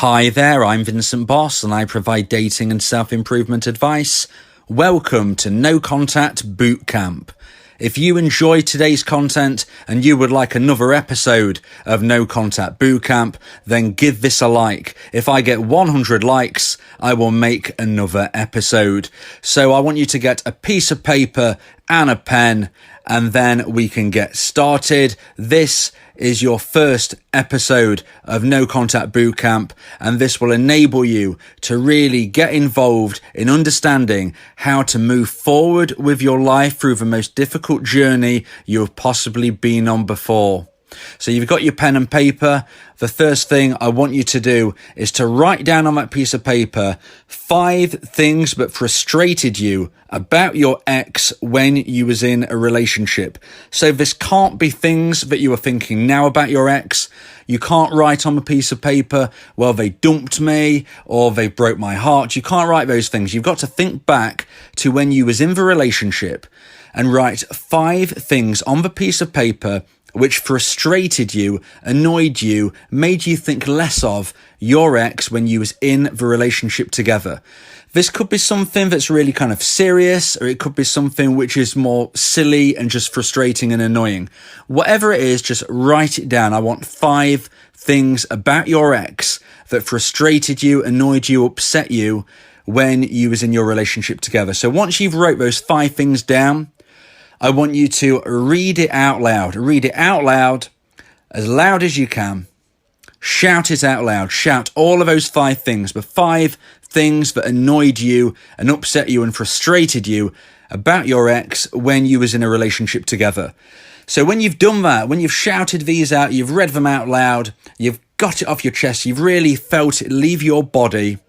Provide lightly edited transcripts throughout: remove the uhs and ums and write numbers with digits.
Hi there, I'm Vincent Boss and I provide dating and self-improvement advice. Welcome to No Contact Bootcamp. If you enjoyed today's content and you would like another episode of No Contact Bootcamp, then give this a like. If I get 100 likes, I will make another episode. So I want you to get a piece of paper and a pen, and then we can get started. This is your first episode of No Contact Bootcamp, and this will enable you to really get involved in understanding how to move forward with your life through the most difficult journey you have possibly been on before. So you've got your pen and paper. The first thing I want you to do is to write down on that piece of paper 5 things that frustrated you about your ex when you was in a relationship. So this can't be things that you are thinking now about your ex. You can't write on a piece of paper, well, they dumped me or they broke my heart. You can't write those things. You've got to think back to when you was in the relationship and write 5 things on the piece of paper which frustrated you, annoyed you, made you think less of your ex when you was in the relationship together. This could be something that's really kind of serious, or it could be something which is more silly and just frustrating and annoying. Whatever it is, just write it down. I want 5 things about your ex that frustrated you, annoyed you, upset you when you was in your relationship together. So once you've wrote those 5 things down, I want you to read it out loud. Read it out loud as you can. Shout it out loud. Shout all of those 5 things, the 5 things that annoyed you and upset you and frustrated you about your ex when you was in a relationship together. So when you've done that, when you've shouted these out, you've read them out loud, you've got it off your chest, you've really felt it leave your body,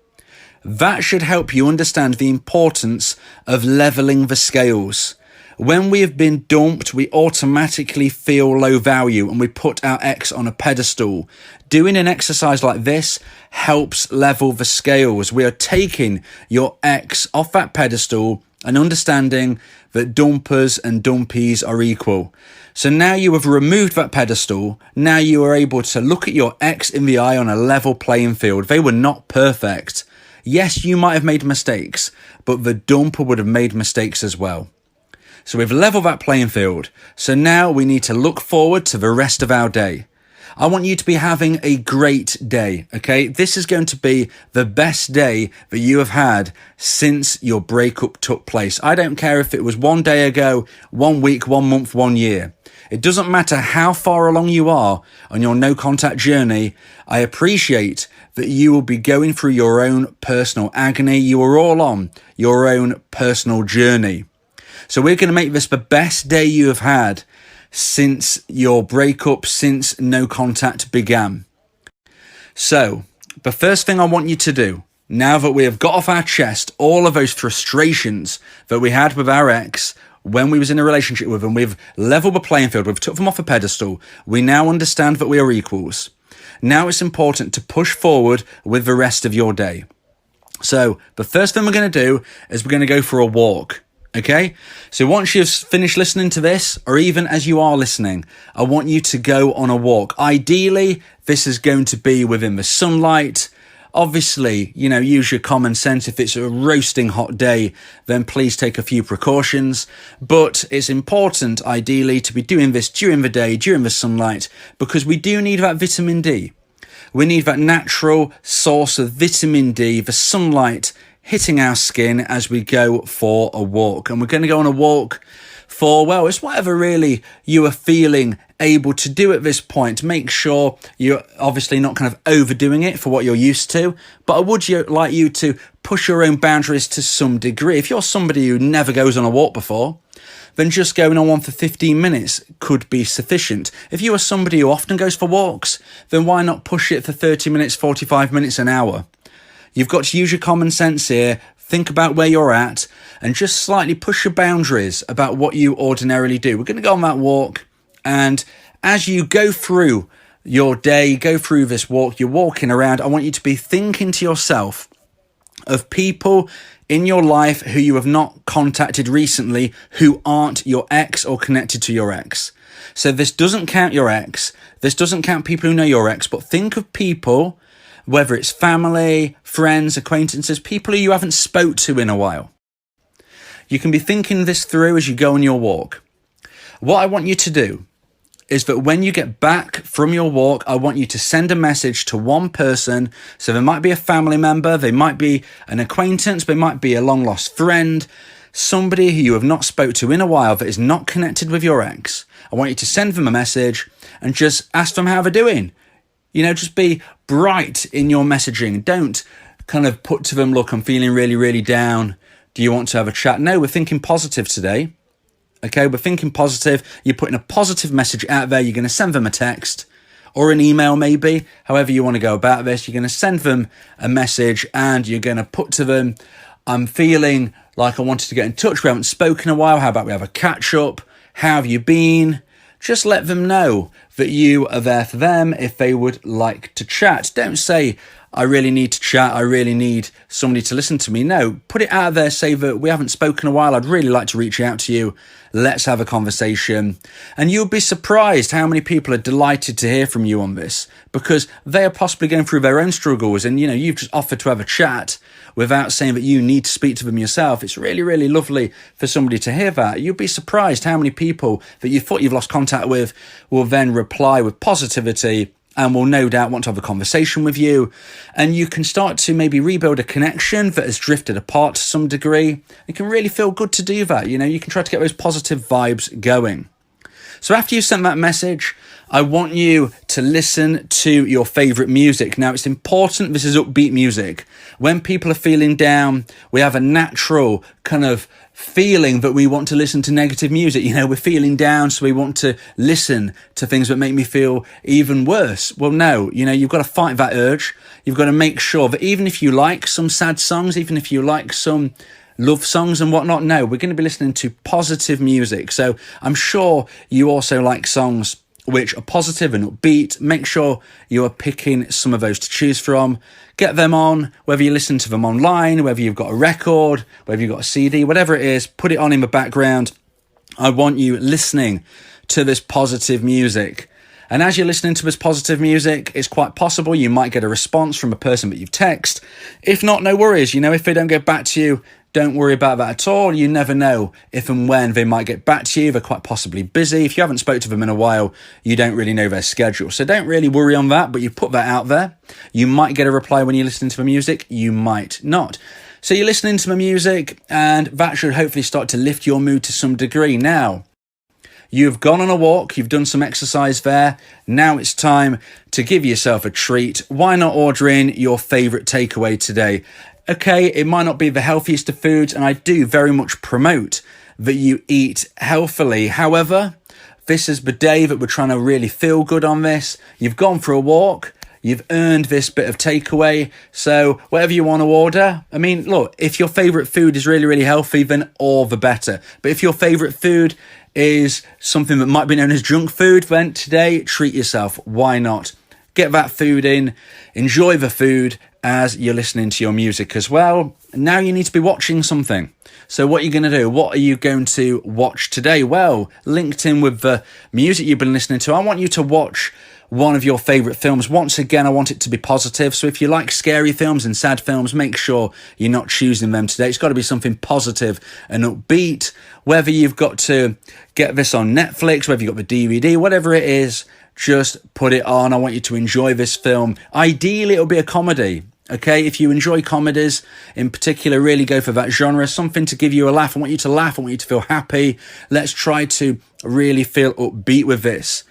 that should help you understand the importance of leveling the scales. When we have been dumped, we automatically feel low value and we put our ex on a pedestal. Doing an exercise like this helps level the scales. We are taking your ex off that pedestal and understanding that dumpers and dumpies are equal. So now you have removed that pedestal. Now you are able to look at your ex in the eye on a level playing field. They were not perfect. Yes, you might have made mistakes, but the dumper would have made mistakes as well. So we've leveled that playing field. So now we need to look forward to the rest of our day. I want you to be having a great day, okay? This is going to be the best day that you have had since your breakup took place. I don't care if it was 1 day ago, 1 week, 1 month, 1 year. It doesn't matter how far along you are on your no contact journey. I appreciate that you will be going through your own personal agony. You are all on your own personal journey. So we're going to make this the best day you have had since your breakup, since no contact began. So the first thing I want you to do, now that we have got off our chest all of those frustrations that we had with our ex when we was in a relationship with them, we've leveled the playing field, we've took them off a pedestal, we now understand that we are equals. Now it's important to push forward with the rest of your day. So the first thing we're going to do is we're going to go for a walk. Okay, so once you've finished listening to this, or even as you are listening, I want you to go on a walk. Ideally, this is going to be within the sunlight. Obviously, use your common sense. If it's a roasting hot day, then please take a few precautions. But it's important, ideally, to be doing this during the day, during the sunlight, because we do need that vitamin D. We need that natural source of vitamin D, the sunlight, hitting our skin as we go for a walk. And we're going to go on a walk for, well, it's whatever really you are feeling able to do at this point. Make sure you're obviously not kind of overdoing it for what you're used to, but I would like you to push your own boundaries to some degree. If you're somebody who never goes on a walk before, then just going on one for 15 minutes could be sufficient. If you are somebody who often goes for walks, then why not push it for 30 minutes, 45 minutes, an hour? You've got to use your common sense here, think about where you're at, and just slightly push your boundaries about what you ordinarily do. We're going to go on that walk, and as you go through your day, go through this walk, you're walking around, I want you to be thinking to yourself of people in your life who you have not contacted recently who aren't your ex or connected to your ex. So this doesn't count your ex, this doesn't count people who know your ex, but think of people whether it's family, friends, acquaintances, people who you haven't spoke to in a while. You can be thinking this through as you go on your walk. What I want you to do is that when you get back from your walk, I want you to send a message to one person. So there might be a family member, they might be an acquaintance, they might be a long lost friend, somebody who you have not spoke to in a while that is not connected with your ex. I want you to send them a message and just ask them how they're doing. Just be bright in your messaging. Don't kind of put to them, look, I'm feeling really, really down. Do you want to have a chat? No, we're thinking positive today. Okay, we're thinking positive. You're putting a positive message out there. You're going to send them a text or an email maybe. However you want to go about this, you're going to send them a message and you're going to put to them, I'm feeling like I wanted to get in touch. We haven't spoken in a while. How about we have a catch up? How have you been? Just let them know that you are there for them if they would like to chat. Don't say, I really need to chat. I really need somebody to listen to me. No, put it out there. Say that we haven't spoken in a while. I'd really like to reach out to you. Let's have a conversation. And you'll be surprised how many people are delighted to hear from you on this because they are possibly going through their own struggles. And, you've just offered to have a chat without saying that you need to speak to them yourself. It's really, really lovely for somebody to hear that. You'll be surprised how many people that you thought you've lost contact with will then reply with positivity and will no doubt want to have a conversation with you. And you can start to maybe rebuild a connection that has drifted apart to some degree. It can really feel good to do that. You can try to get those positive vibes going. So after you've sent that message, I want you to listen to your favourite music. Now, it's important this is upbeat music. When people are feeling down, we have a natural kind of feeling that we want to listen to negative music. We're feeling down, so we want to listen to things that make me feel even worse. Well, no, you've got to fight that urge. You've got to make sure that even if you like some sad songs, even if you like some love songs and whatnot, no, we're going to be listening to positive music. So I'm sure you also like songs which are positive and upbeat. Make sure you are picking some of those to choose from. Get them on, whether you listen to them online, whether you've got a record, whether you've got a CD, whatever it is, put it on in the background. I want you listening to this positive music. And as you're listening to this positive music, it's quite possible you might get a response from a person that you've texted. If not, no worries. If they don't get back to you, don't worry about that at all. You never know if and when they might get back to you. They're quite possibly busy. If you haven't spoke to them in a while, you don't really know their schedule. So don't really worry on that, but you put that out there. You might get a reply when you're listening to the music. You might not. So you're listening to the music and that should hopefully start to lift your mood to some degree. Now, you've gone on a walk, you've done some exercise there. Now it's time to give yourself a treat. Why not order in your favourite takeaway today? Okay, it might not be the healthiest of foods, and I do very much promote that you eat healthily. However, this is the day that we're trying to really feel good on this. You've gone for a walk. You've earned this bit of takeaway. So whatever you want to order. I mean, look, if your favourite food is really, really healthy, then all the better. But if your favourite food is something that might be known as junk food, then today, treat yourself. Why not? Get that food in. Enjoy the food as you're listening to your music as well. Now you need to be watching something. So what are you going to do? What are you going to watch today? Well, linked in with the music you've been listening to, I want you to watch one of your favourite films. Once again, I want it to be positive. So if you like scary films and sad films, make sure you're not choosing them today. It's got to be something positive and upbeat. Whether you've got to get this on Netflix, whether you've got the DVD, whatever it is, just put it on. I want you to enjoy this film. Ideally, it'll be a comedy. Okay, if you enjoy comedies in particular, really go for that genre. Something to give you a laugh. I want you to laugh. I want you to feel happy. Let's try to really feel upbeat with this.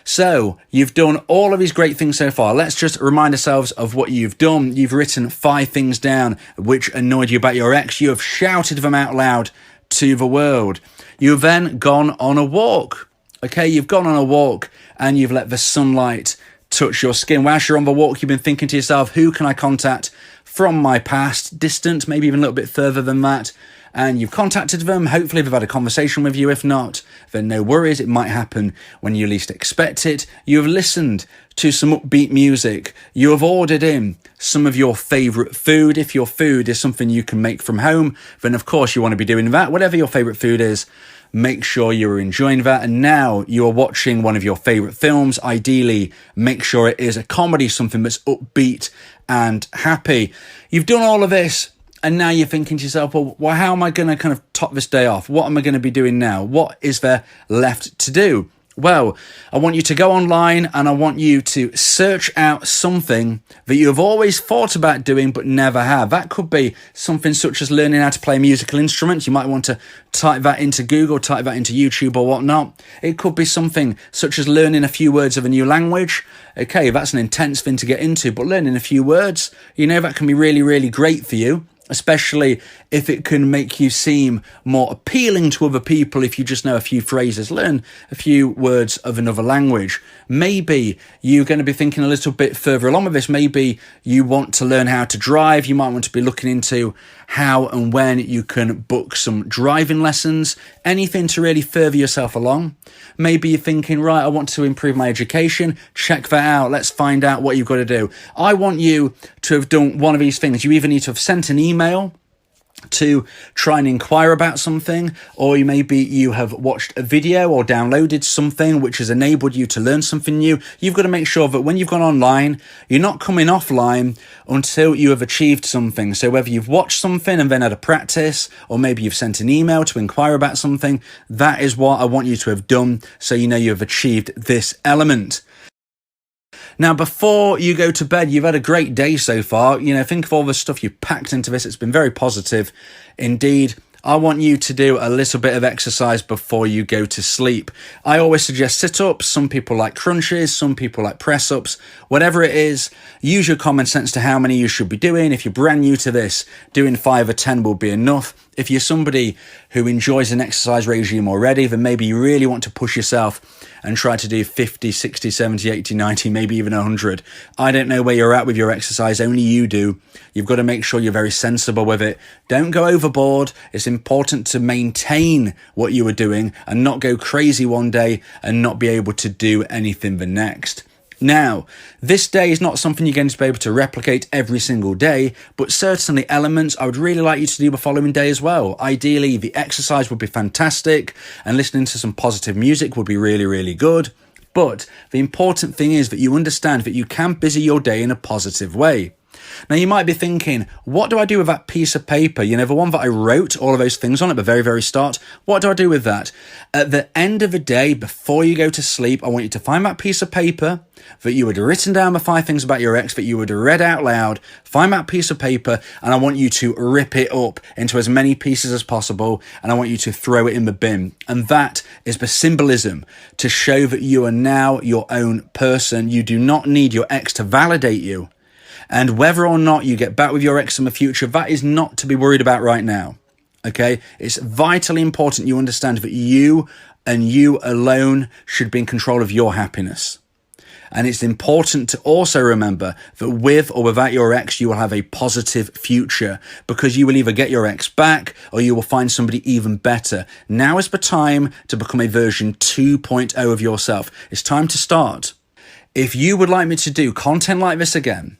So you've done all of these great things so far. Let's just remind ourselves of what you've done. You've written 5 things down which annoyed you about your ex. You have shouted them out loud to the world. You've then gone on a walk. Okay, you've gone on a walk and you've let the sunlight touch your skin. Whilst you're on the walk, you've been thinking to yourself, who can I contact from my past, distant, maybe even a little bit further than that? And you've contacted them. Hopefully they've had a conversation with you. If not, then no worries. It might happen when you least expect it. You have listened to some upbeat music. You have ordered in some of your favourite food. If your food is something you can make from home, then of course you want to be doing that. Whatever your favourite food is, make sure you're enjoying that. And now you are watching one of your favourite films. Ideally, make sure it is a comedy, something that's upbeat and happy. You've done all of this, and now you're thinking to yourself, well, how am I going to kind of top this day off? What am I going to be doing now? What is there left to do? Well, I want you to go online and I want you to search out something that you have always thought about doing but never have. That could be something such as learning how to play a musical instrument. You might want to type that into Google, type that into YouTube or whatnot. It could be something such as learning a few words of a new language. Okay, that's an intense thing to get into, but learning a few words, that can be really, really great for you. Especially if it can make you seem more appealing to other people. If you just know a few phrases, learn a few words of another language. Maybe you're going to be thinking a little bit further along with this. Maybe you want to learn how to drive. You might want to be looking into how and when you can book some driving lessons, anything to really further yourself along. Maybe you're thinking, right, I want to improve my education. Check that out. Let's find out what you've got to do. I want you to have done one of these things. You either need to have sent an email to try and inquire about something, or maybe you have watched a video or downloaded something which has enabled you to learn something new. You've got to make sure that when you've gone online, you're not coming offline until you have achieved something. So whether you've watched something and then had a practice, or maybe you've sent an email to inquire about something, that is what I want you to have done, so you know you have achieved this element. Now, before you go to bed, you've had a great day so far. Think of all the stuff you packed into this. It's been very positive indeed. I want you to do a little bit of exercise before you go to sleep. I always suggest sit-ups. Some people like crunches. Some people like press-ups. Whatever it is, use your common sense to how many you should be doing. If you're brand new to this, doing 5 or 10 will be enough. If you're somebody who enjoys an exercise regime already, then maybe you really want to push yourself and try to do 50, 60, 70, 80, 90, maybe even 100. I don't know where you're at with your exercise, only you do. You've got to make sure you're very sensible with it. Don't go overboard. It's important to maintain what you are doing and not go crazy one day and not be able to do anything the next. Now, this day is not something you're going to be able to replicate every single day, but certainly elements I would really like you to do the following day as well. Ideally, the exercise would be fantastic, and listening to some positive music would be really, really good. But the important thing is that you understand that you can busy your day in a positive way. Now, you might be thinking, what do I do with that piece of paper? The one that I wrote all of those things on at the very, very start. What do I do with that? At the end of the day, before you go to sleep, I want you to find that piece of paper that you had written down the 5 things about your ex that you had read out loud. Find that piece of paper, and I want you to rip it up into as many pieces as possible, and I want you to throw it in the bin. And that is the symbolism to show that you are now your own person. You do not need your ex to validate you. And whether or not you get back with your ex in the future, that is not to be worried about right now. Okay? It's vitally important you understand that you and you alone should be in control of your happiness. And it's important to also remember that with or without your ex, you will have a positive future, because you will either get your ex back or you will find somebody even better. Now is the time to become a version 2.0 of yourself. It's time to start. If you would like me to do content like this again,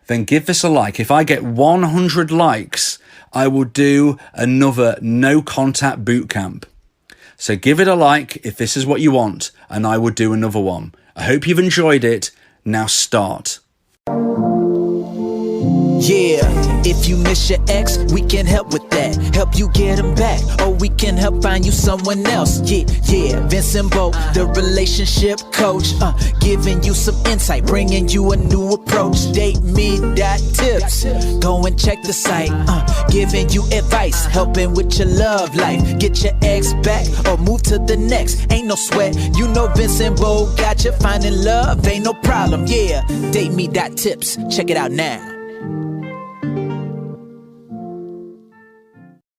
then give this a like. If I get 100 likes, I will do another No Contact Bootcamp. So give it a like if this is what you want, and I will do another one. I hope you've enjoyed it. Now start. Yeah, if you miss your ex, we can help with that. Help you get him back, or we can help find you someone else. Yeah, Vincent Bo, the relationship coach, giving you some insight, bringing you a new approach. DateMe.tips, go and check the site, giving you advice, helping with your love life. Get your ex back, or move to the next. Ain't no sweat, you know Vincent Bo got you. Finding love ain't no problem. Yeah, DateMe.tips, check it out now.